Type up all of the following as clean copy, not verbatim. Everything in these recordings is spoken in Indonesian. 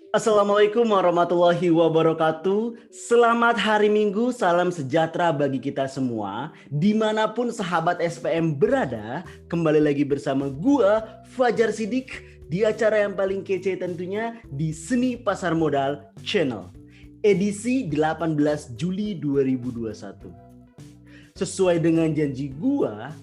Assalamualaikum warahmatullahi wabarakatuh. Selamat hari Minggu, salam sejahtera bagi kita semua. Dimanapun sahabat SPM berada, kembali lagi bersama gua, Fajar Sidik, di acara yang paling kece tentunya di Seni Pasar Modal Channel. Edisi 18 Juli 2021. Sesuai dengan janji gua,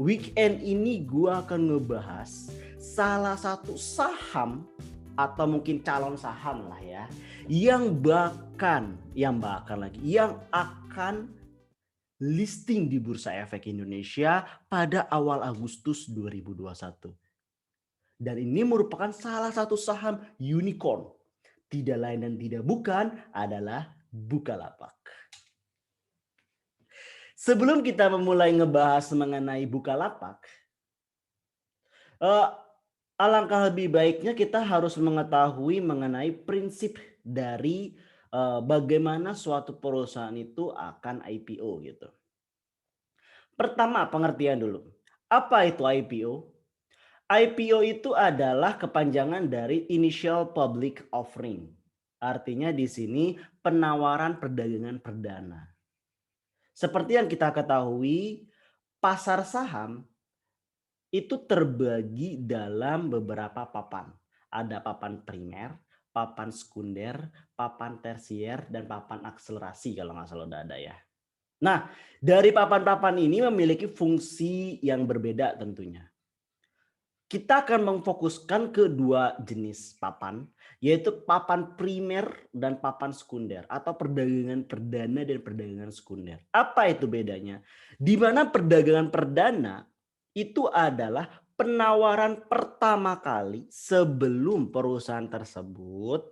weekend ini gua akan ngebahas salah satu saham atau mungkin calon saham lah ya, yang akan listing di Bursa Efek Indonesia pada awal Agustus 2021. Dan ini merupakan salah satu saham unicorn. Tidak lain dan tidak bukan adalah Bukalapak. Sebelum kita memulai ngebahas mengenai Bukalapak, alangkah lebih baiknya kita harus mengetahui mengenai prinsip dari bagaimana suatu perusahaan itu akan IPO gitu. Pertama, pengertian dulu. Apa itu IPO? IPO itu adalah kepanjangan dari Initial Public Offering. Artinya di sini penawaran perdagangan perdana. Seperti yang kita ketahui, pasar saham itu terbagi dalam beberapa papan. Ada papan primer, papan sekunder, papan tersier, dan papan akselerasi kalau nggak salah udah ada ya. Nah, dari papan-papan ini memiliki fungsi yang berbeda tentunya. Kita akan memfokuskan ke dua jenis papan, yaitu papan primer dan papan sekunder atau perdagangan perdana dan perdagangan sekunder. Apa itu bedanya? Di mana perdagangan perdana itu adalah penawaran pertama kali sebelum perusahaan tersebut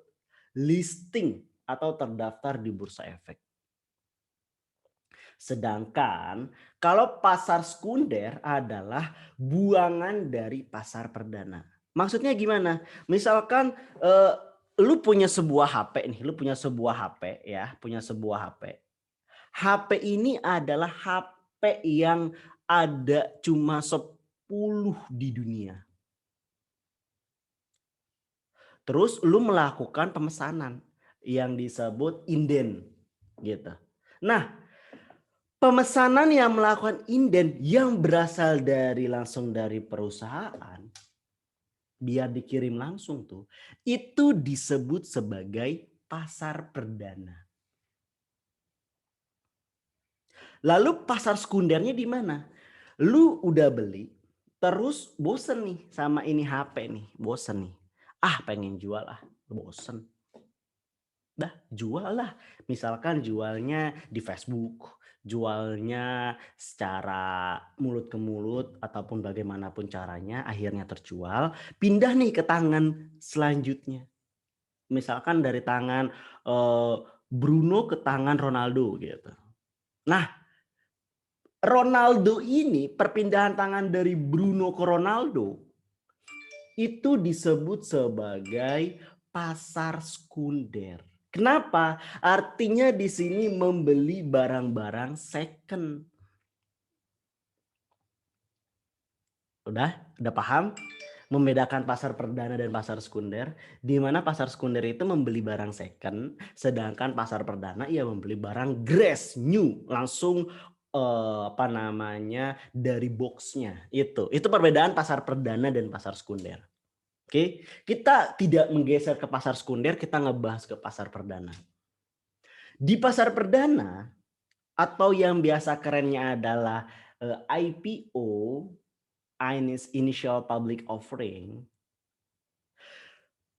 listing atau terdaftar di Bursa Efek. Sedangkan kalau pasar sekunder adalah buangan dari pasar perdana. Maksudnya gimana? Misalkan lu punya sebuah HP nih, lu punya sebuah HP ya, punya sebuah HP. HP ini adalah HP yang ada cuma 10 di dunia. Terus lu melakukan pemesanan yang disebut inden gitu. Nah, pemesanan yang melakukan inden yang berasal langsung dari perusahaan, biar dikirim langsung tuh, itu disebut sebagai pasar perdana. Lalu pasar sekundernya di mana? Lu udah beli, terus bosen nih sama ini HP nih, bosen nih. Ah, pengen jual bosen. Dah, jual lah. Misalkan jualnya di Facebook, jualnya secara mulut ke mulut ataupun bagaimanapun caranya akhirnya terjual, pindah nih ke tangan selanjutnya. Misalkan dari tangan Bruno ke tangan Ronaldo gitu. Nah, Ronaldo ini perpindahan tangan dari Bruno ke Ronaldo itu disebut sebagai pasar sekunder. Kenapa? Artinya di sini membeli barang-barang second. Udah paham? Membedakan pasar perdana dan pasar sekunder, di mana pasar sekunder itu membeli barang second, sedangkan pasar perdana ia membeli barang fresh new, langsung dari boxnya. Itu perbedaan pasar perdana dan pasar sekunder. Oke, kita tidak menggeser ke pasar sekunder, kita ngebahas ke pasar perdana. Di pasar perdana atau yang biasa kerennya adalah IPO, Initial Public Offering.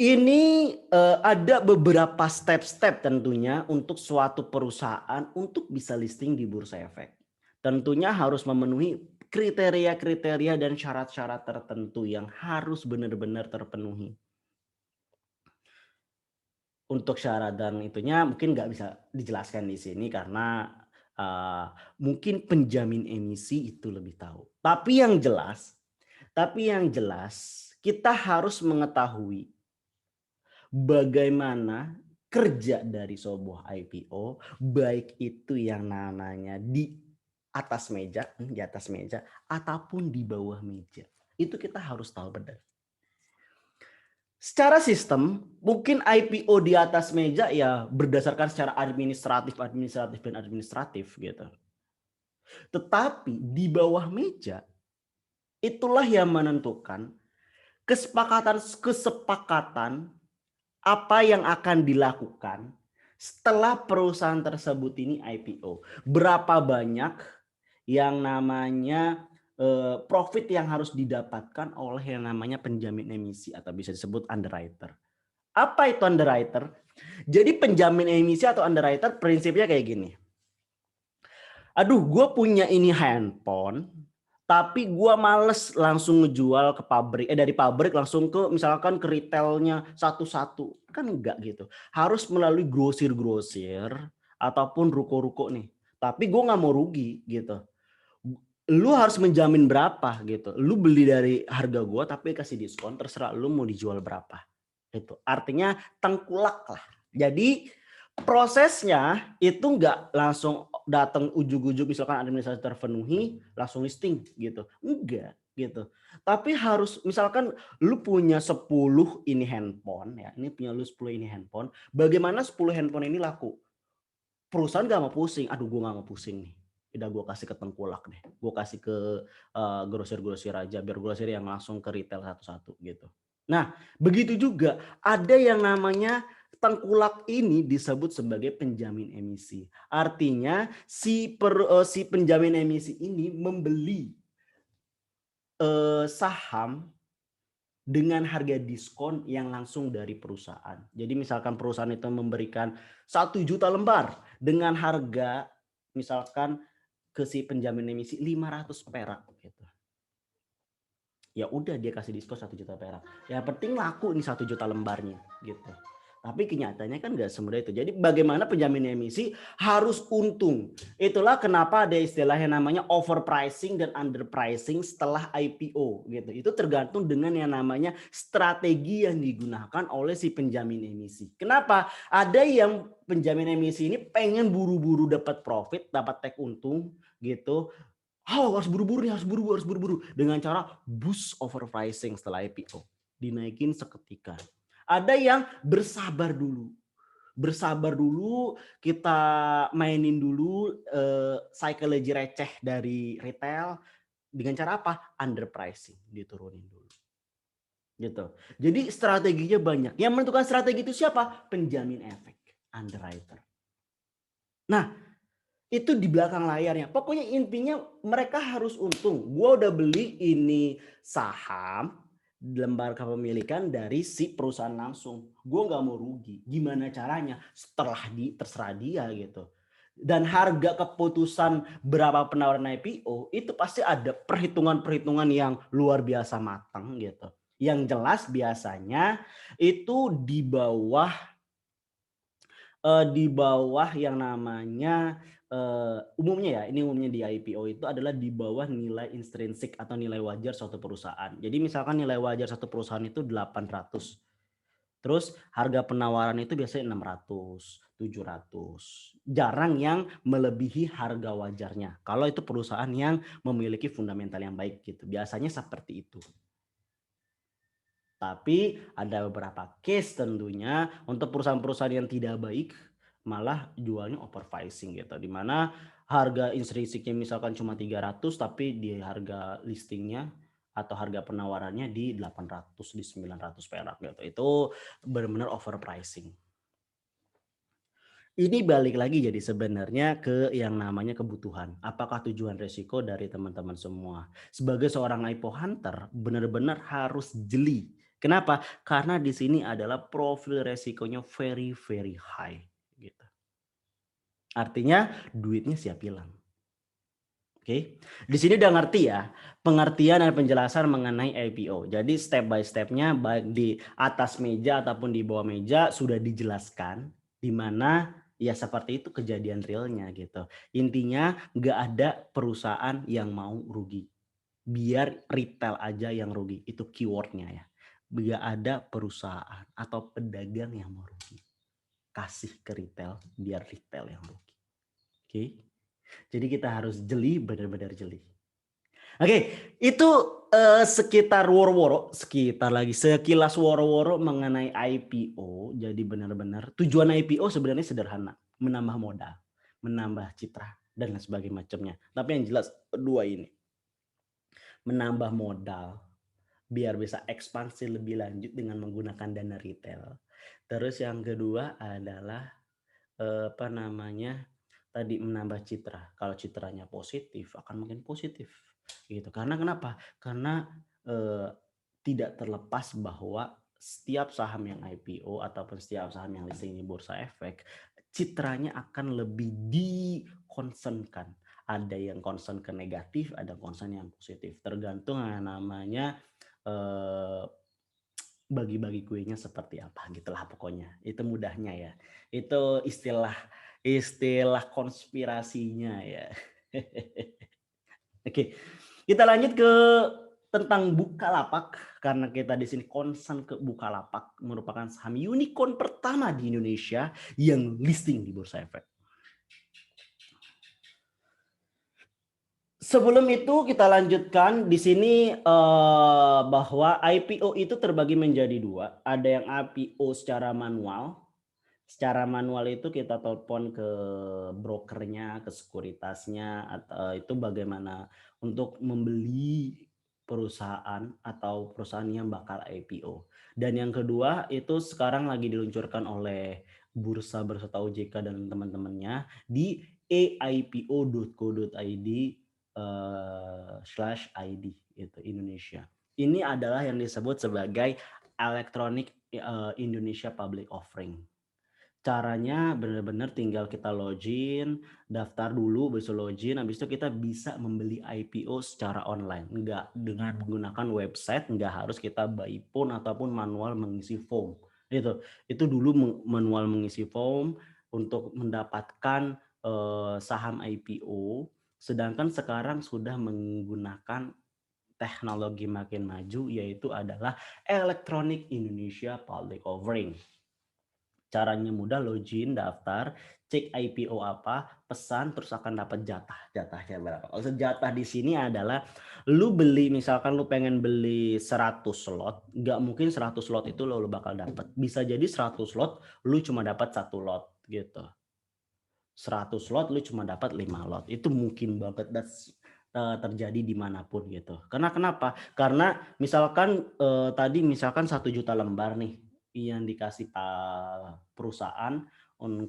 Ini ada beberapa step-step tentunya untuk suatu perusahaan untuk bisa listing di Bursa Efek. Tentunya harus memenuhi kriteria-kriteria dan syarat-syarat tertentu yang harus benar-benar terpenuhi. Untuk syarat dan itunya mungkin nggak bisa dijelaskan di sini karena mungkin penjamin emisi itu lebih tahu. Tapi yang jelas kita harus mengetahui bagaimana kerja dari sebuah IPO, baik itu yang namanya di atas meja ataupun di bawah meja. Itu kita harus tahu benar. Secara sistem, mungkin IPO di atas meja ya berdasarkan secara administratif dan administratif gitu. Tetapi di bawah meja, itulah yang menentukan kesepakatan apa yang akan dilakukan setelah perusahaan tersebut ini IPO. Berapa banyak yang namanya profit yang harus didapatkan oleh yang namanya penjamin emisi atau bisa disebut underwriter. Apa itu underwriter? Jadi penjamin emisi atau underwriter prinsipnya kayak gini. Aduh, gue punya ini handphone, tapi gue males langsung ngejual ke pabrik, dari pabrik langsung ke misalkan ke retailnya satu-satu. Kan enggak gitu. Harus melalui grosir-grosir ataupun ruko-ruko nih. Tapi gue nggak mau rugi gitu. Lu harus menjamin berapa gitu. Lu beli dari harga gue tapi kasih diskon, terserah lu mau dijual berapa. Itu artinya tengkulak lah. Jadi prosesnya itu nggak langsung datang ujuk-ujuk misalkan administrasi terpenuhi langsung listing gitu. Enggak gitu. Tapi harus misalkan lu punya 10 ini handphone ya. Ini punya lu 10 ini handphone. Bagaimana 10 handphone ini laku? Perusahaan gak mau pusing. Aduh gue gak mau pusing nih. Udah gue kasih ke tengkulak deh. Gue kasih ke grosir-grosir aja. Biar grosir yang langsung ke retail satu-satu gitu. Nah begitu juga ada yang namanya tengkulak ini disebut sebagai penjamin emisi. Artinya si penjamin emisi ini membeli saham dengan harga diskon yang langsung dari perusahaan. Jadi misalkan perusahaan itu memberikan 1 juta lembar dengan harga misalkan ke si penjamin emisi 500 perak gitu. Ya udah dia kasih diskon 1 juta perak. Ya penting laku nih 1 juta lembarnya gitu. Tapi kenyataannya kan nggak semudah itu. Jadi bagaimana penjamin emisi harus untung. Itulah kenapa ada istilah yang namanya overpricing dan underpricing setelah IPO gitu. Itu tergantung dengan yang namanya strategi yang digunakan oleh si penjamin emisi. Kenapa? Ada yang penjamin emisi ini pengen buru-buru dapat profit, dapat take untung gitu. Oh, harus buru-buru nih, harus buru-buru. Dengan cara boost overpricing setelah IPO. Dinaikin seketika. Ada yang bersabar dulu. Bersabar dulu, kita mainin dulu psychology receh dari retail. Dengan cara apa? Underpricing, diturunin dulu. Gitu. Jadi strateginya banyak. Yang menentukan strategi itu siapa? Penjamin efek, underwriter. Nah, itu di belakang layarnya. Pokoknya intinya mereka harus untung. Gua udah beli ini saham lembar kepemilikan dari si perusahaan langsung. Gue nggak mau rugi. Gimana caranya? Setelah terserah dia gitu. Dan harga keputusan berapa penawaran IPO itu pasti ada perhitungan-perhitungan yang luar biasa matang gitu. Yang jelas biasanya itu di bawah yang namanya umumnya ya, ini umumnya di IPO itu adalah di bawah nilai intrinsik atau nilai wajar suatu perusahaan. Jadi misalkan nilai wajar satu perusahaan itu 800. Terus harga penawaran itu biasanya 600, 700. Jarang yang melebihi harga wajarnya. Kalau itu perusahaan yang memiliki fundamental yang baik gitu. Biasanya seperti itu. Tapi ada beberapa case tentunya untuk perusahaan-perusahaan yang tidak baik malah jualnya overpricing gitu. Dimana harga intrinsiknya misalkan cuma 300 tapi di harga listingnya atau harga penawarannya di 800, di 900 perak gitu. Itu benar-benar overpricing. Ini balik lagi jadi sebenarnya ke yang namanya kebutuhan. Apakah tujuan resiko dari teman-teman semua? Sebagai seorang IPO hunter, benar-benar harus jeli. Kenapa? Karena di sini adalah profil resikonya very very high gitu. Artinya duitnya siap hilang. Oke. Di sini udah ngerti ya pengertian dan penjelasan mengenai IPO. Jadi step by stepnya baik di atas meja ataupun di bawah meja sudah dijelaskan di mana ya seperti itu kejadian realnya gitu. Intinya nggak ada perusahaan yang mau rugi. Biar retail aja yang rugi. Itu keywordnya ya. Nggak ada perusahaan atau pedagang yang mau rugi. Kasih ke retail biar retail yang rugi. Oke. Jadi kita harus jeli, benar-benar jeli. Oke, itu sekilas woro-woro mengenai IPO. Jadi benar-benar tujuan IPO sebenarnya sederhana, menambah modal, menambah citra dan lain sebagainya macamnya. Tapi yang jelas dua ini, menambah modal biar bisa ekspansi lebih lanjut dengan menggunakan dana retail. Terus yang kedua adalah apa namanya, tadi menambah citra. Kalau citranya positif akan makin positif gitu. Karena kenapa? Karena eee, tidak terlepas bahwa setiap saham yang IPO ataupun setiap saham yang listing di Bursa Efek, citranya akan lebih di-concern-kan. Ada yang concern ke negatif, ada concern yang positif. Tergantung yang namanya eee bagi-bagi kuenya seperti apa gitulah pokoknya. Itu mudahnya ya. Itu istilah istilah konspirasinya ya. Oke, kita lanjut ke tentang Bukalapak karena kita di sini concern ke Bukalapak merupakan saham unicorn pertama di Indonesia yang listing di Bursa Efek. Sebelum itu kita lanjutkan di sini bahwa IPO itu terbagi menjadi dua. Ada yang IPO secara manual. Secara manual itu kita telepon ke brokernya, ke sekuritasnya, atau itu bagaimana untuk membeli perusahaan atau perusahaan yang bakal IPO. Dan yang kedua itu sekarang lagi diluncurkan oleh bursa berserta OJK dan teman-temannya di aipo.co.id /ID itu Indonesia. Ini adalah yang disebut sebagai Electronic Indonesia Public Offering. Caranya benar-benar tinggal kita login, daftar dulu, bisa login, habis itu kita bisa membeli IPO secara online. Enggak dengan menggunakan website, enggak harus kita by phone ataupun manual mengisi form. Itu dulu manual mengisi form untuk mendapatkan saham IPO. Sedangkan sekarang sudah menggunakan teknologi makin maju yaitu adalah Electronic Indonesia Public Offering. Caranya mudah, login, daftar, cek IPO apa, pesan, terus akan dapat jatahnya berapa. Maksud jatah di sini adalah lu beli, misalkan lu pengen beli 100 slot, nggak mungkin 100 slot itu lu bakal dapat. Bisa jadi 100 slot lu cuma dapat 1 lot gitu. 100 slot lu cuma dapat 5 lot. Itu mungkin banget terjadi dimanapun gitu. Karena kenapa? Karena misalkan tadi misalkan 1 juta lembar nih yang dikasih perusahaan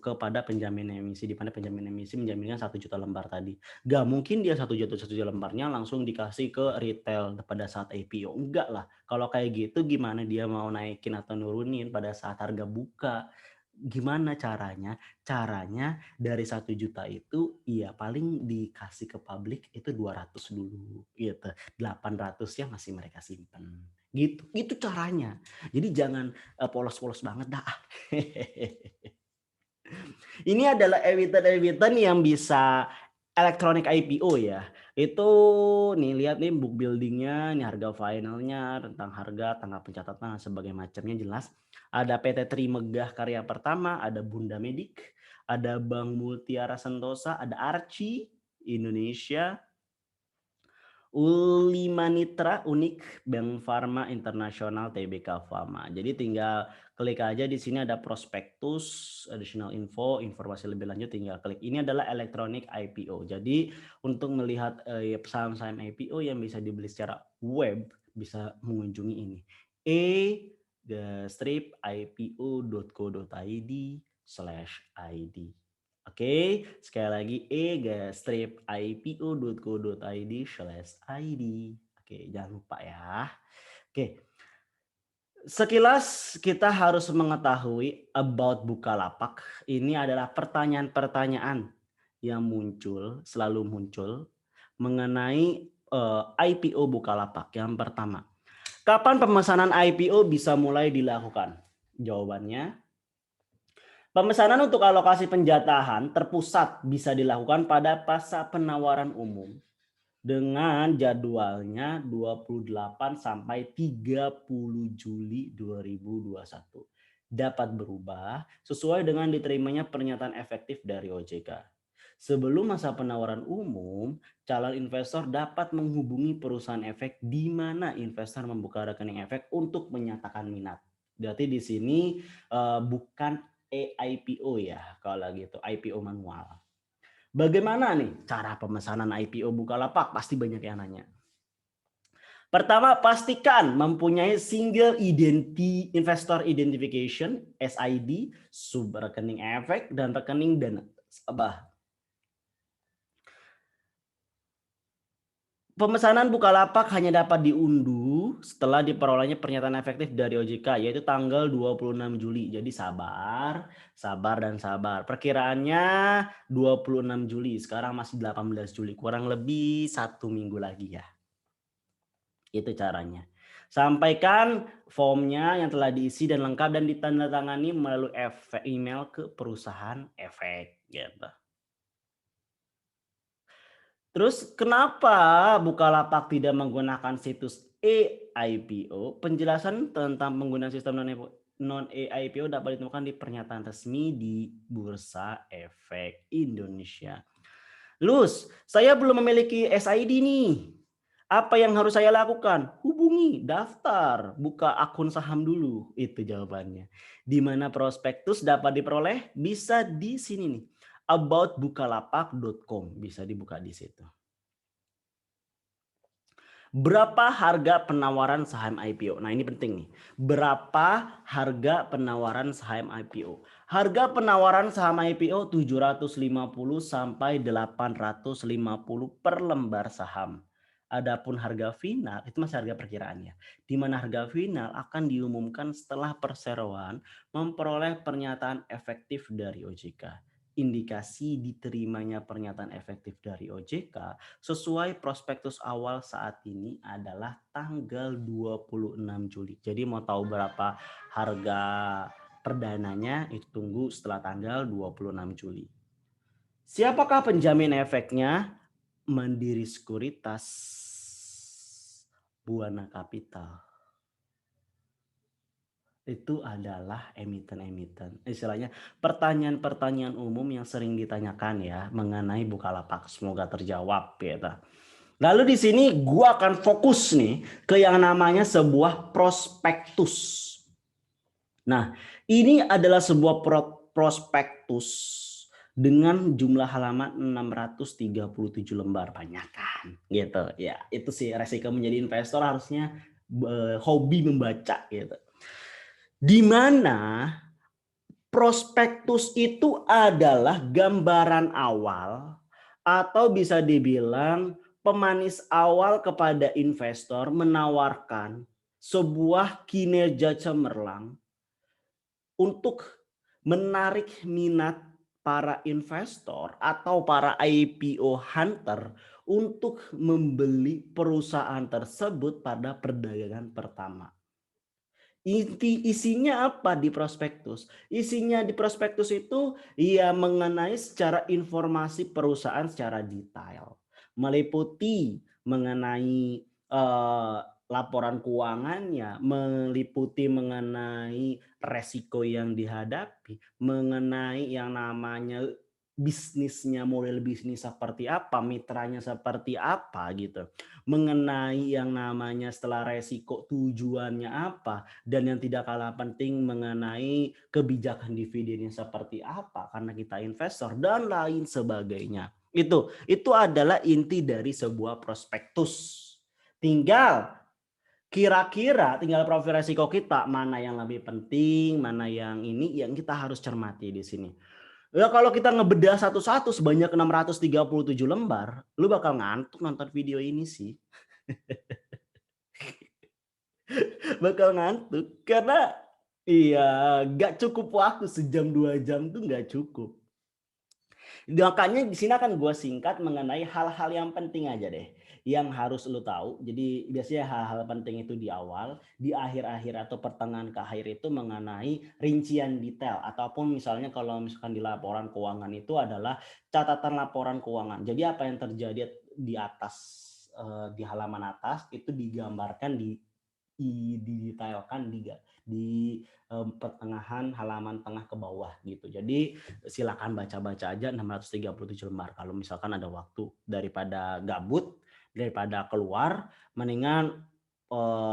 kepada penjamin emisi, di mana penjamin emisi menjaminkan 1 juta lembar tadi. Gak mungkin dia 1 juta lembarnya langsung dikasih ke retail pada saat IPO. Enggak lah. Kalau kayak gitu gimana dia mau naikin atau nurunin pada saat harga buka? Gimana caranya? Caranya dari 1 juta itu ya paling dikasih ke publik itu 200 dulu gitu. 800-nya masih mereka simpen. Gitu. Itu caranya. Jadi jangan polos-polos banget dah. Ini adalah emiten-emiten yang bisa elektronik IPO ya. Itu nih lihat nih book buildingnya, nih harga finalnya, tentang harga, tanggal pencatatan dan sebagainya macamnya jelas. Ada PT Trimegah Karya Pertama, ada Bunda Medik, ada Bank Mutiara Sentosa, ada Archie Indonesia, Ulimanitra Unik, Bank Farma Internasional, TBK Pharma. Jadi tinggal klik aja di sini ada prospektus, additional info, informasi lebih lanjut tinggal klik. Ini adalah electronic IPO. Jadi untuk melihat saham-saham IPO yang bisa dibeli secara web bisa mengunjungi ini. e-ipo.co.id/id. Oke, sekali lagi e-ipo.co.id/id. Oke, jangan lupa ya. Oke, sekilas kita harus mengetahui about Bukalapak. Ini adalah pertanyaan-pertanyaan yang selalu muncul mengenai IPO Bukalapak. Yang pertama, kapan pemesanan IPO bisa mulai dilakukan? Jawabannya, pemesanan untuk alokasi penjatahan terpusat bisa dilakukan pada pasca penawaran umum dengan jadwalnya 28 sampai 30 Juli 2021. Dapat berubah sesuai dengan diterimanya pernyataan efektif dari OJK. Sebelum masa penawaran umum, calon investor dapat menghubungi perusahaan efek di mana investor membuka rekening efek untuk menyatakan minat. Berarti di sini bukan e-IPO ya, kalau gitu IPO manual. Bagaimana nih cara pemesanan IPO Bukalapak? Pasti banyak yang nanya. Pertama, pastikan mempunyai single investor identification (SID), sub rekening efek dan rekening dana nasabah. Pemesanan Bukalapak hanya dapat diunduh setelah diperolehnya pernyataan efektif dari OJK, yaitu tanggal 26 Juli. Jadi sabar, sabar dan sabar. Perkiraannya 26 Juli, sekarang masih 18 Juli, kurang lebih 1 minggu lagi ya. Itu caranya. Sampaikan formnya yang telah diisi dan lengkap dan ditandatangani melalui email ke perusahaan efek gitu. Terus kenapa Bukalapak tidak menggunakan situs e-IPO? Penjelasan tentang penggunaan sistem non-e-IPO dapat ditemukan di pernyataan resmi di Bursa Efek Indonesia. Lus, saya belum memiliki SID nih. Apa yang harus saya lakukan? Hubungi, daftar, buka akun saham dulu. Itu jawabannya. Di mana prospektus dapat diperoleh? Bisa di sini nih. Aboutbukalapak.com, bisa dibuka di situ. Berapa harga penawaran saham IPO? Nah, ini penting nih. Berapa harga penawaran saham IPO? Harga penawaran saham IPO 750 sampai 850 per lembar saham. Adapun harga final itu masih harga perkiraannya. Di mana harga final akan diumumkan setelah perseroan memperoleh pernyataan efektif dari OJK. Indikasi diterimanya pernyataan efektif dari OJK sesuai prospektus awal saat ini adalah tanggal 26 Juli. Jadi mau tahu berapa harga perdananya itu tunggu setelah tanggal 26 Juli. Siapakah penjamin efeknya? Mandiri Sekuritas Buana Capital. Itu adalah emiten-emiten. Istilahnya pertanyaan-pertanyaan umum yang sering ditanyakan ya mengenai Bukalapak. Semoga terjawab gitu. Lalu di sini gua akan fokus nih ke yang namanya sebuah prospektus. Nah, ini adalah sebuah prospektus dengan jumlah halaman 637 lembar, banyak kan gitu. Ya, itu sih resiko menjadi investor, harusnya hobi membaca gitu. Di mana prospektus itu adalah gambaran awal atau bisa dibilang pemanis awal kepada investor menawarkan sebuah kinerja cemerlang untuk menarik minat para investor atau para IPO hunter untuk membeli perusahaan tersebut pada perdagangan pertama. Isinya apa di prospektus? Isinya di prospektus itu ya mengenai secara informasi perusahaan secara detail, meliputi mengenai laporan keuangannya, meliputi mengenai resiko yang dihadapi, mengenai yang namanya bisnisnya, model bisnis seperti apa, mitranya seperti apa gitu, mengenai yang namanya setelah resiko tujuannya apa, dan yang tidak kalah penting mengenai kebijakan dividennya seperti apa karena kita investor dan lain sebagainya. Itu adalah inti dari sebuah prospektus. Tinggal profil resiko kita, mana yang lebih penting, mana yang ini yang kita harus cermati di sini. Ya kalau kita ngebedah satu-satu sebanyak 637 lembar, lu bakal ngantuk nonton video ini sih. Bakal ngantuk karena iya gak cukup waktu, sejam 2 jam tuh gak cukup. Makanya di sini akan gue singkat mengenai hal-hal yang penting aja deh yang harus lu tahu. Jadi biasanya hal-hal penting itu di awal, di akhir-akhir atau pertengahan ke akhir itu mengenai rincian detail, ataupun misalnya kalau misalkan di laporan keuangan itu adalah catatan laporan keuangan. Jadi apa yang terjadi di atas, di halaman atas itu digambarkan, didetailkan, di pertengahan halaman tengah ke bawah gitu. Jadi silakan baca-baca aja 637 lembar. Kalau misalkan ada waktu, daripada gabut, daripada keluar, mendingan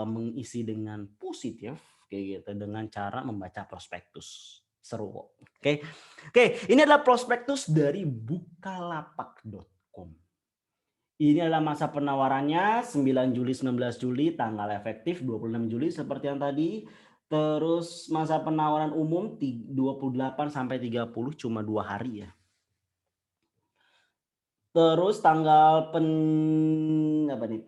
mengisi dengan positif kayak gitu dengan cara membaca prospektus. Seru kok. Oke. Oke, ini adalah prospektus dari bukalapak.com. Ini adalah masa penawarannya 9 Juli, 19 Juli, tanggal efektif 26 Juli seperti yang tadi. Terus masa penawaran umum 28 sampai 30 cuma 2 hari ya. Terus tanggal apa nih?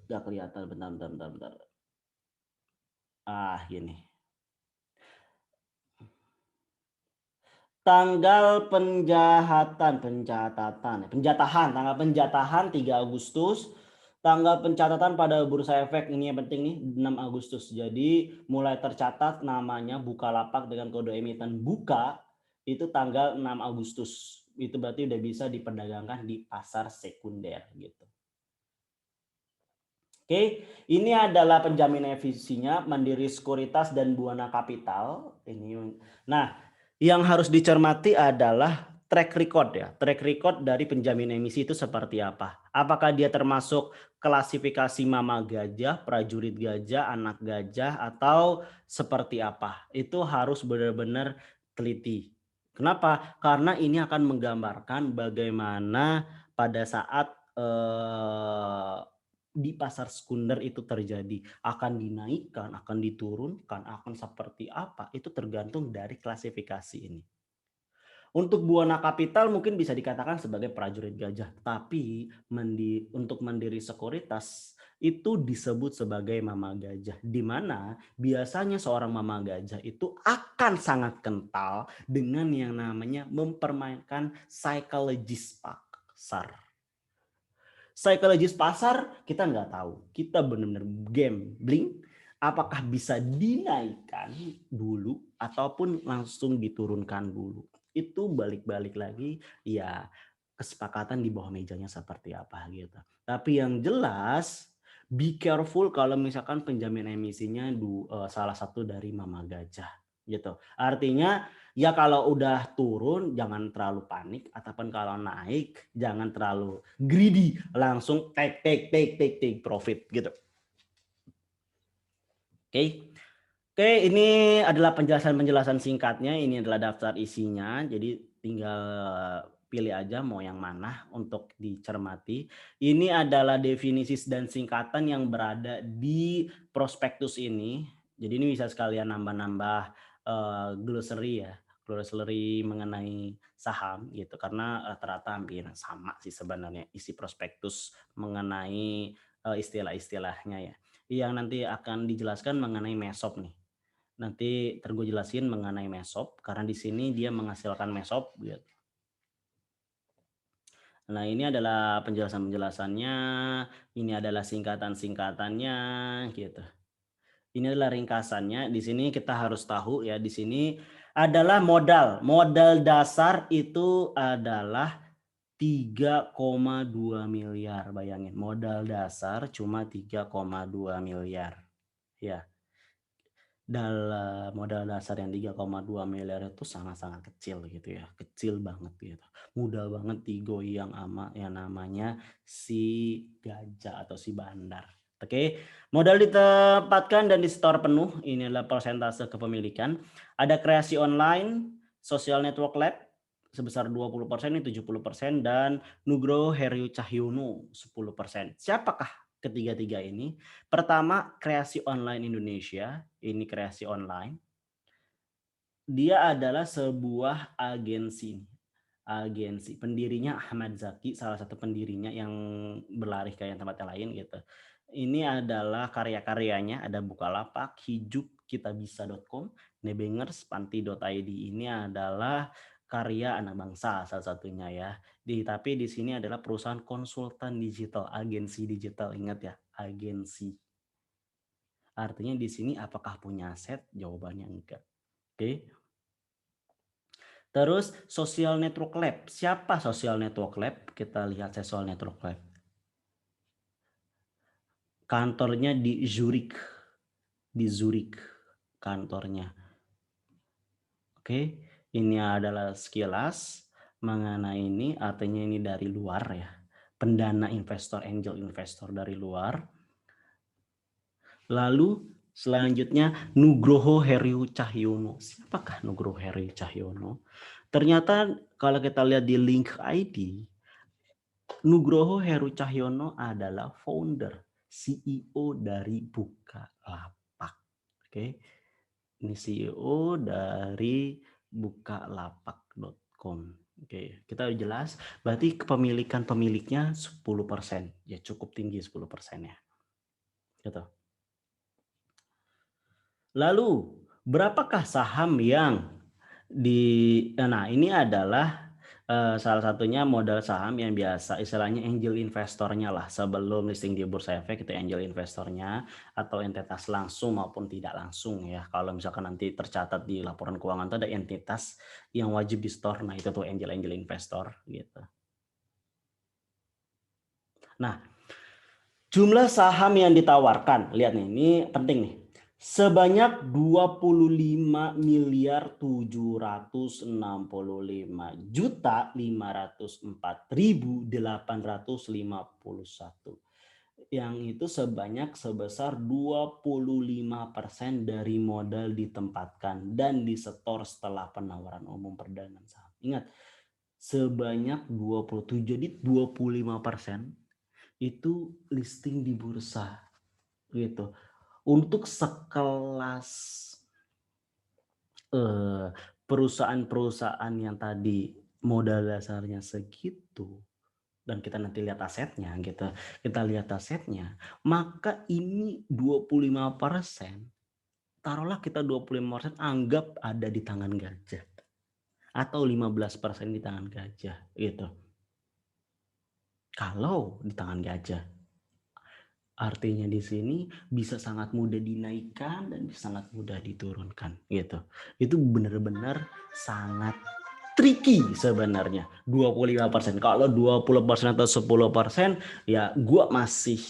Nggak kelihatan, bentar. Gini. Tanggal penjatahan, tanggal penjatahan 3 Agustus, tanggal pencatatan pada bursa efek ini yang penting nih 6 Agustus. Jadi mulai tercatat namanya Bukalapak dengan kode emiten buka itu tanggal 6 Agustus. Itu berarti udah bisa diperdagangkan di pasar sekunder gitu. Oke, ini adalah penjamin efisiensinya Mandiri Sekuritas dan Buana Capital. Nah, yang harus dicermati adalah track record ya. Track record dari penjamin emisi itu seperti apa? Apakah dia termasuk klasifikasi mama gajah, prajurit gajah, anak gajah, atau seperti apa? Itu harus benar-benar teliti. Kenapa? Karena ini akan menggambarkan bagaimana pada saat di pasar sekunder itu terjadi. Akan dinaikkan, akan diturunkan, akan seperti apa, itu tergantung dari klasifikasi ini. Untuk Buana Capital mungkin bisa dikatakan sebagai prajurit gajah, tapi untuk Mandiri Sekuritas itu disebut sebagai mama gajah, di mana biasanya seorang mama gajah itu akan sangat kental dengan yang namanya mempermainkan psikologis pasar. Psikologis pasar kita nggak tahu. Kita benar-benar gambling apakah bisa dinaikkan dulu ataupun langsung diturunkan dulu. Itu balik-balik lagi ya kesepakatan di bawah mejanya seperti apa gitu. Tapi yang jelas be careful kalau misalkan penjamin emisinya salah satu dari mama gajah gitu. Artinya ya kalau udah turun jangan terlalu panik, ataupun kalau naik jangan terlalu greedy, langsung take profit gitu. Oke. Oke, ini adalah penjelasan singkatnya, ini adalah daftar isinya, jadi tinggal pilih aja mau yang mana untuk dicermati. Ini adalah definisi dan singkatan yang berada di prospektus ini. Jadi ini bisa sekalian nambah-nambah glossary ya, glossary mengenai saham gitu, karena rata-rata hampir sama sih sebenarnya isi prospektus mengenai istilah-istilahnya ya. Yang nanti akan dijelaskan mengenai MESOP nih. Nanti gue jelasin mengenai MESOP karena di sini dia menghasilkan MESOP gitu. Nah, ini adalah penjelasannya, ini adalah singkatan-singkatannya gitu. Ini adalah ringkasannya. Di sini kita harus tahu ya, di sini adalah modal. Modal dasar itu adalah 3,2 miliar. Bayangin, modal dasar cuma 3,2 miliar. Ya. Dalam modal dasar yang 3,2 miliar itu sangat-sangat kecil gitu ya, kecil banget gitu. Mudah banget digoyang sama yang namanya si gajah atau si bandar. Oke, modal ditempatkan dan di-store penuh, ini adalah persentase kepemilikan. Ada kreasi online, social network lab sebesar 20%, ini 70%, dan Nugroho Heru Cahyono 10%. Siapakah ketiga-tiga ini? Pertama, Kreasi Online Indonesia. Ini kreasi online. Dia adalah sebuah agensi. Pendirinya Ahmad Zaki, salah satu pendirinya yang berlari ke yang tempat lain gitu. Ini adalah karya-karyanya, ada Bukalapak, Hijuk, Kitabisa.com, Nebengers, Panti.id. Ini adalah karya anak bangsa salah satunya ya. Tapi di sini adalah perusahaan konsultan digital, agensi digital, ingat ya, agensi. Artinya di sini apakah punya aset? Jawabannya enggak. Oke. Terus Social Network Lab. Siapa Social Network Lab? Kita lihat Social Network Lab. Kantornya di Zurich. di Zurich kantornya. Oke, ini adalah sekilas mengenai ini, artinya ini dari luar ya. Pendana investor, angel investor dari luar. Lalu selanjutnya Nugroho Heriu Cahyono. Siapakah Nugroho Heriu Cahyono? Ternyata kalau kita lihat di link ID, Nugroho Heru Cahyono adalah founder, CEO dari Bukalapak. Oke. Ini CEO dari bukalapak.com. Oke, kita jelas. Berarti kepemilikan pemiliknya 10%. Ya cukup tinggi 10% ya. Gitu. Lalu, berapakah saham yang nah ini adalah salah satunya modal saham yang biasa istilahnya angel investornya lah, sebelum listing di Bursa Efek itu angel investornya atau entitas langsung maupun tidak langsung ya. Kalau misalkan nanti tercatat di laporan keuangan itu ada entitas yang wajib di store, nah itu tuh angel investor gitu. Nah, jumlah saham yang ditawarkan, lihat nih, ini penting nih. Sebanyak 25.565.851. Yang itu sebesar 25% dari modal ditempatkan dan disetor setelah penawaran umum perdagangan saham. Ingat, sebanyak 27, jadi 25% itu listing di bursa gitu. Untuk sekelas perusahaan-perusahaan yang tadi modal dasarnya segitu dan kita nanti lihat asetnya gitu. Kita lihat asetnya, maka ini 25%, taruhlah kita 25% anggap ada di tangan gajah atau 15% di tangan gajah gitu. Kalau di tangan gajah, artinya di sini bisa sangat mudah dinaikkan dan bisa sangat mudah diturunkan gitu. Itu benar-benar sangat tricky sebenarnya. 25%. Kalau 20% atau 10% ya gua masih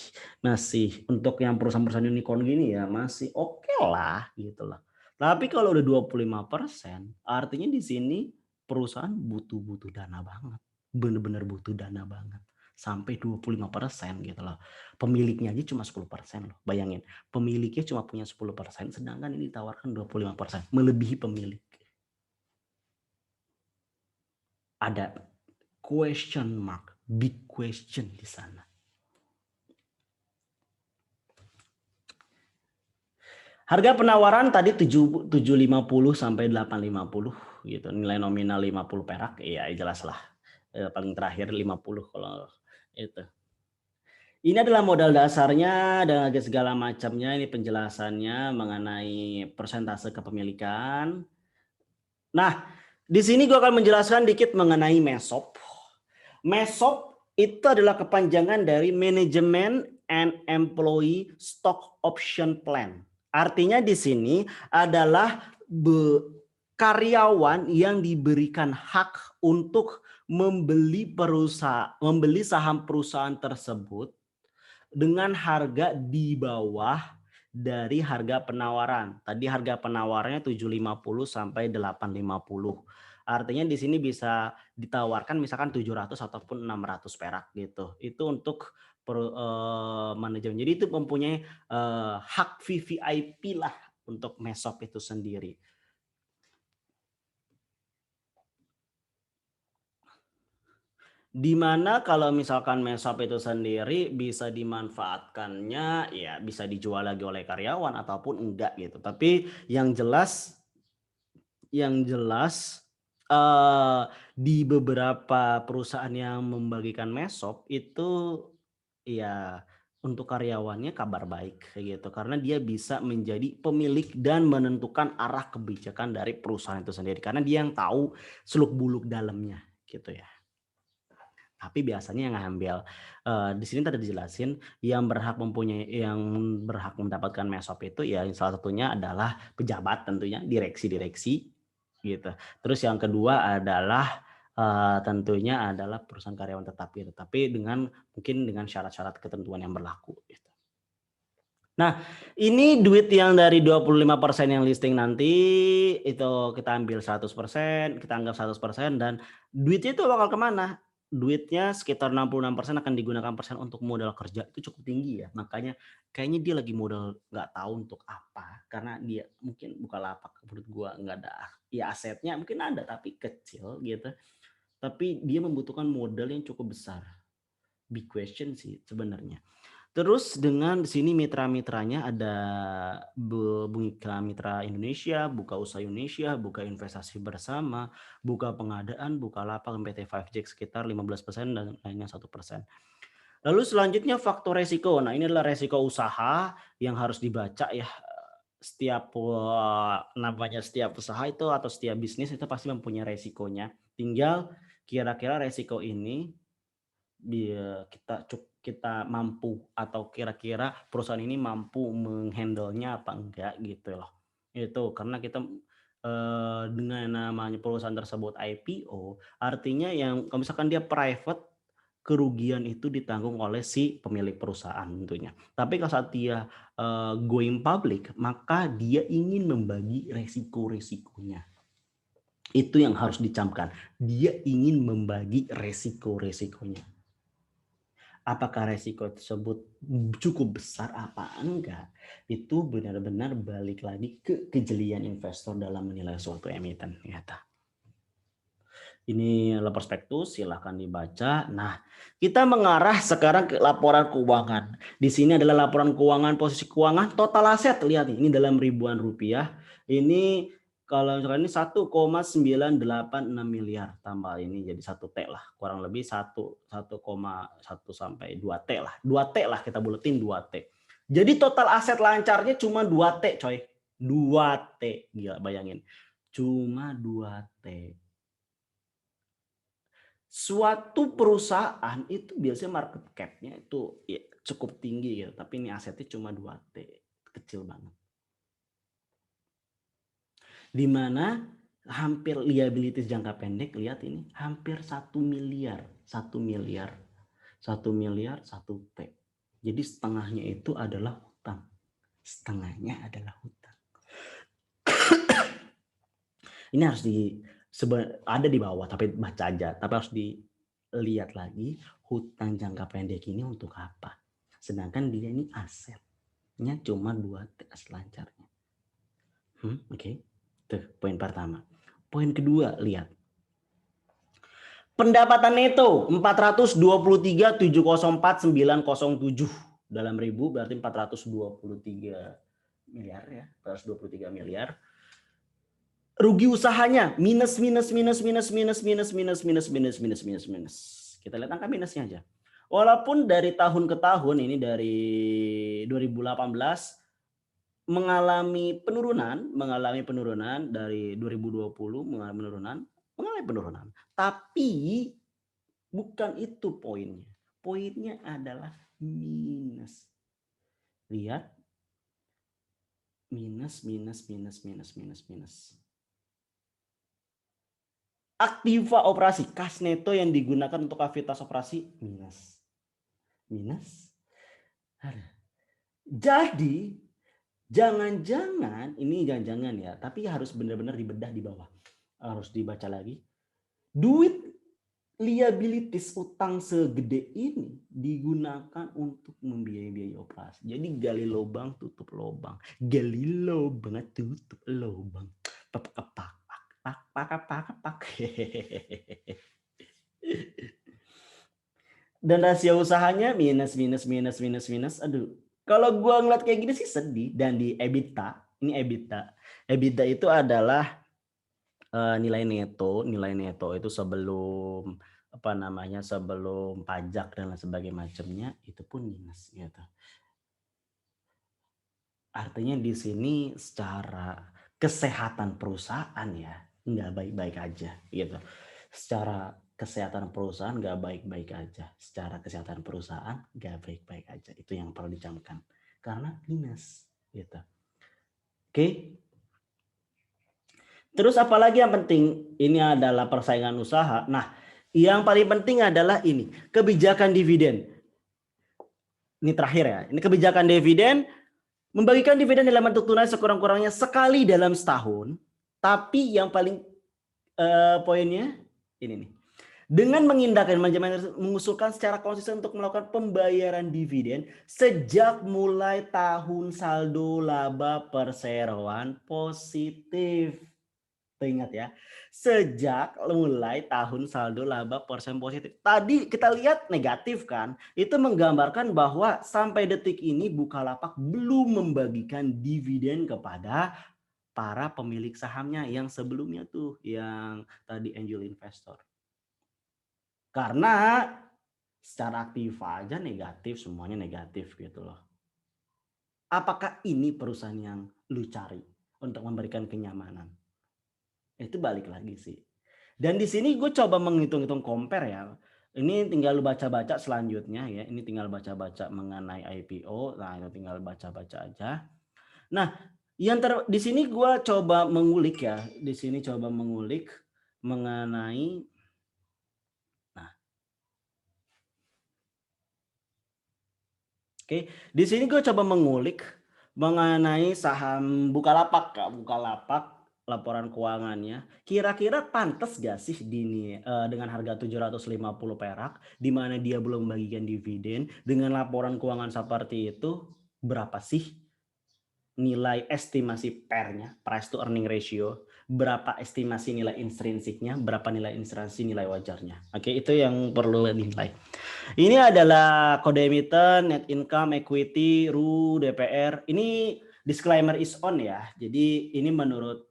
untuk yang perusahaan-perusahaan unicorn gini ya masih oke lah gitu lah. Tapi kalau udah 25% artinya di sini perusahaan butuh dana banget. Benar-benar butuh dana banget. Sampai 25% gitu loh. Pemiliknya aja cuma 10% loh. Bayangin, pemiliknya cuma punya 10%, sedangkan ini ditawarkan 25%, melebihi pemilik. Ada question mark, big question di sana. Harga penawaran tadi 750 sampai 850 gitu. Nilai nominal 50 perak, ya jelas lah. Paling terakhir 50 kalau itu. Ini adalah modal dasarnya dan segala macamnya, ini penjelasannya mengenai persentase kepemilikan. Nah, di sini gue akan menjelaskan dikit mengenai MESOP. MESOP itu adalah kepanjangan dari Management and Employee Stock Option Plan. Artinya di sini adalah karyawan yang diberikan hak untuk membeli saham perusahaan tersebut dengan harga di bawah dari harga penawaran. Tadi harga penawarannya 750 sampai 850. Artinya di sini bisa ditawarkan misalkan 700 ataupun 600 perak gitu. Itu untuk manajemen. Jadi itu mempunyai hak VVIP lah untuk MESOP itu sendiri. Dimana kalau misalkan MESOP itu sendiri bisa dimanfaatkannya ya bisa dijual lagi oleh karyawan ataupun enggak gitu. Tapi yang jelas di beberapa perusahaan yang membagikan MESOP itu ya untuk karyawannya kabar baik gitu karena dia bisa menjadi pemilik dan menentukan arah kebijakan dari perusahaan itu sendiri karena dia yang tahu seluk-beluk dalamnya gitu ya. Tapi biasanya yang ngambil di sini tadi dijelasin yang berhak mendapatkan MESOP itu ya salah satunya adalah pejabat tentunya, direksi gitu. Terus yang kedua adalah tentunya adalah perusahaan karyawan tetap gitu, tapi mungkin dengan syarat-syarat ketentuan yang berlaku gitu. Nah, ini duit yang dari 25% yang listing nanti, itu kita ambil 100%, kita anggap 100%, dan duitnya itu bakal kemana? Duitnya sekitar 66% akan digunakan persen untuk modal kerja, itu cukup tinggi ya. Makanya kayaknya dia lagi modal nggak tahu untuk apa, karena dia mungkin Bukalapak menurut gua nggak ada, ya asetnya mungkin ada tapi kecil gitu. Tapi dia membutuhkan modal yang cukup besar. Big question sih sebenarnya. Terus dengan di sini mitra-mitranya ada Buka Mitra Indonesia, Buka Usaha Indonesia, Buka Investasi Bersama, Buka Pengadaan, Bukalapak, PT 5Jack sekitar 15% dan lainnya 1%. Lalu selanjutnya faktor resiko. Nah, ini adalah resiko usaha yang harus dibaca ya. Setiap namanya setiap usaha itu atau setiap bisnis itu pasti mempunyai resikonya. Tinggal kira-kira resiko ini kita mampu atau kira-kira perusahaan ini mampu menghandle-nya apa enggak gitu loh. Itu karena kita dengan namanya perusahaan tersebut IPO, artinya yang kalau misalkan dia private, kerugian itu ditanggung oleh si pemilik perusahaan tentunya. Tapi kalau saat dia going public, maka dia ingin membagi resiko-resikonya. Itu yang harus dicamkan. Dia ingin membagi resiko-resikonya. Apakah resiko tersebut cukup besar apa enggak, itu benar-benar balik lagi ke kejelian investor dalam menilai suatu emiten. Ini adalah prospektus, silahkan dibaca. Nah, kita mengarah sekarang ke laporan keuangan. Di sini adalah laporan keuangan, posisi keuangan, total aset. Lihat nih, ini dalam ribuan rupiah. Ini kalau misalkan ini 1,986 miliar, tambah ini jadi 1T lah, kurang lebih 1,1 sampai 2T lah. 2T lah, kita buletin 2T. Jadi total aset lancarnya cuma 2T, coy. 2T, gila bayangin. Cuma 2T. Suatu perusahaan itu biasanya market cap-nya itu ya cukup tinggi gitu, tapi ini asetnya cuma 2T, kecil banget. Di mana hampir liabilities jangka pendek, lihat ini hampir 1 miliar, 1 miliar, 1 miliar, 1T. Jadi setengahnya itu adalah hutang. Setengahnya adalah hutang. Ini harus ada di bawah, tapi baca aja. Tapi harus dilihat lagi hutang jangka pendek ini untuk apa. Sedangkan dia ini asetnya cuma 2T lancarnya. Oke. Tuh poin pertama. Poin kedua, lihat. Pendapatan neto 423.704.907 dalam ribu berarti 423 miliar ya, 423 miliar. Rugi usahanya minus. Kita lihat angka minusnya aja. Walaupun dari tahun ke tahun ini dari 2018 mengalami penurunan dari 2020 mengalami penurunan. Tapi bukan itu poinnya. Poinnya adalah minus. Lihat. Minus. Aktiva operasi, kas neto yang digunakan untuk aktivitas operasi minus. Jadi jangan-jangan ya, tapi harus benar-benar dibedah di bawah. Harus dibaca lagi. Duit liabilities utang segede ini digunakan untuk membiayai operasi. Jadi gali lubang, tutup lubang. Gali lubang, tutup lubang. Pak. Dan rasio usahanya minus. Aduh, kalau gua ngeliat kayak gini sih sedih. Dan di EBITDA, ini EBITDA itu adalah nilai neto itu sebelum sebelum pajak dan lain sebagainya macamnya itu pun minus gitu. Artinya di sini secara kesehatan perusahaan ya nggak baik-baik aja gitu. Secara kesehatan perusahaan nggak baik-baik aja. Secara kesehatan perusahaan nggak baik-baik aja. Itu yang perlu dicamkan karena minus gitu. Oke. Terus apalagi yang penting? Ini adalah persaingan usaha. Nah, yang paling penting adalah ini, kebijakan dividen. Ini terakhir ya. Ini kebijakan dividen Membagikan dividen dalam bentuk tunai sekurang-kurangnya sekali dalam setahun. Tapi yang paling poinnya ini nih. Dengan mengindahkan manajemen mengusulkan secara konsisten untuk melakukan pembayaran dividen sejak mulai tahun saldo laba perseroan positif. Ingat ya, sejak mulai tahun saldo laba persen positif. Tadi kita lihat negatif kan, itu menggambarkan bahwa sampai detik ini Bukalapak belum membagikan dividen kepada para pemilik sahamnya yang sebelumnya tuh, yang tadi angel investor. Karena secara aktif aja negatif, semuanya negatif gitu loh. Apakah ini perusahaan yang lu cari untuk memberikan kenyamanan? Itu balik lagi sih. Dan di sini gue coba menghitung-hitung compare ya. Ini tinggal lu baca-baca selanjutnya ya. Ini tinggal baca-baca mengenai IPO. Nah, itu tinggal baca-baca aja. Nah, di sini gue coba mengulik ya. Di sini coba mengulik mengenai di sini gue coba mengulik mengenai saham Bukalapak, Kak. Bukalapak laporan keuangannya kira-kira pantas gak sih dengan harga 750 perak di mana dia belum membagikan dividen dengan laporan keuangan seperti itu, berapa sih nilai estimasi PER-nya, price to earning ratio, berapa estimasi nilai intrinsiknya, berapa nilai instansi nilai wajarnya. Oke, itu yang perlu dinilai. Ini adalah kode emiten, net income, equity, RU, DPR. Ini disclaimer is on ya. Jadi ini menurut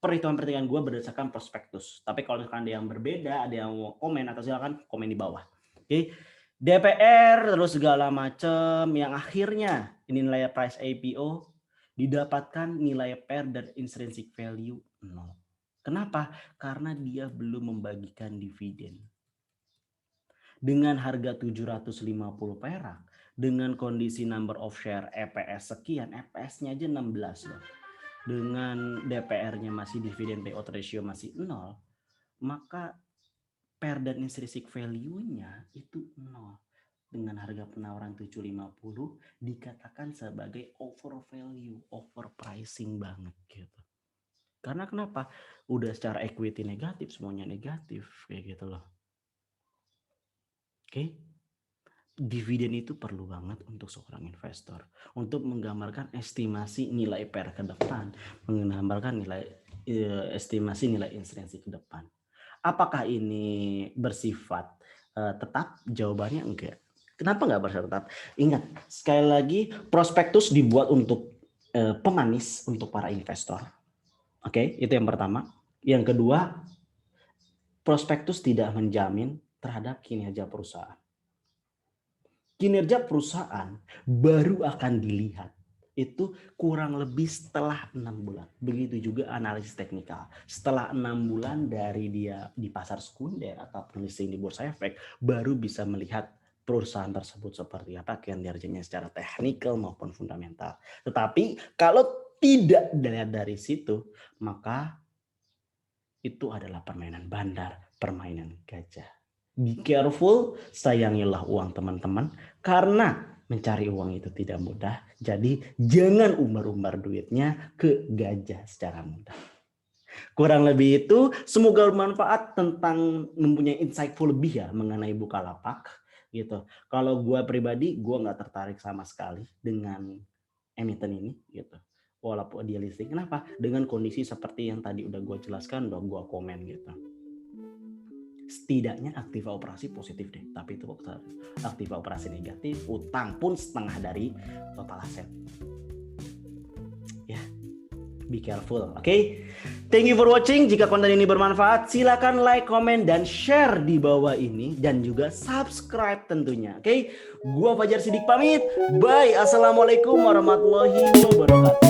perhitungan-perhitungan gue berdasarkan prospektus. Tapi kalau misalkan ada yang berbeda, ada yang mau komen atau silakan komen di bawah. Oke. DPR terus segala macam yang akhirnya ini nilai price IPO didapatkan nilai PER dan intrinsic value 0. Kenapa? Karena dia belum membagikan dividen. Dengan harga 750 perak, dengan kondisi number of share EPS sekian, EPS-nya aja 16 loh. Dengan DPR-nya masih dividen payout ratio masih 0, maka PER dan intrinsic value-nya itu 0. Dengan harga penawaran 750 dikatakan sebagai over value, over pricing banget gitu. Karena kenapa? Udah secara equity negatif, semuanya negatif kayak gitu loh. Oke. Dividen itu perlu banget untuk seorang investor untuk menggambarkan estimasi nilai PER ke depan, menggambarkan nilai estimasi nilai intrinsic ke depan. Apakah ini bersifat tetap? Jawabannya enggak. Kenapa enggak bersifat tetap? Ingat, sekali lagi prospektus dibuat untuk pemanis untuk para investor. Oke, itu yang pertama. Yang kedua, prospektus tidak menjamin terhadap kinerja perusahaan. Kinerja perusahaan baru akan dilihat itu kurang lebih setelah 6 bulan. Begitu juga analisis teknikal. Setelah 6 bulan dari dia di pasar sekunder atau listing di Bursa Efek, baru bisa melihat perusahaan tersebut seperti apa kinerjanya secara teknikal maupun fundamental. Tetapi kalau tidak dilihat dari situ, maka itu adalah permainan bandar, permainan gajah. Be careful, sayangilah uang teman-teman, karena mencari uang itu tidak mudah. Jadi jangan umbar-umbar duitnya ke gajah secara mudah. Kurang lebih itu, semoga bermanfaat tentang mempunyai insightful lebih ya mengenai Bukalapak gitu. Kalau gue pribadi, gue nggak tertarik sama sekali dengan emiten ini gitu. Walaupun dia listing, kenapa? Dengan kondisi seperti yang tadi udah gue jelaskan, udah gue komen gitu. Setidaknya aktiva operasi positif deh, tapi itu aktiva operasi negatif, utang pun setengah dari total aset. Ya, be careful, oke? Thank you for watching. Jika konten ini bermanfaat, silakan like, comment, dan share di bawah ini, dan juga subscribe tentunya, oke? Gua Fajar Sidik pamit. Bye. Assalamualaikum warahmatullahi wabarakatuh.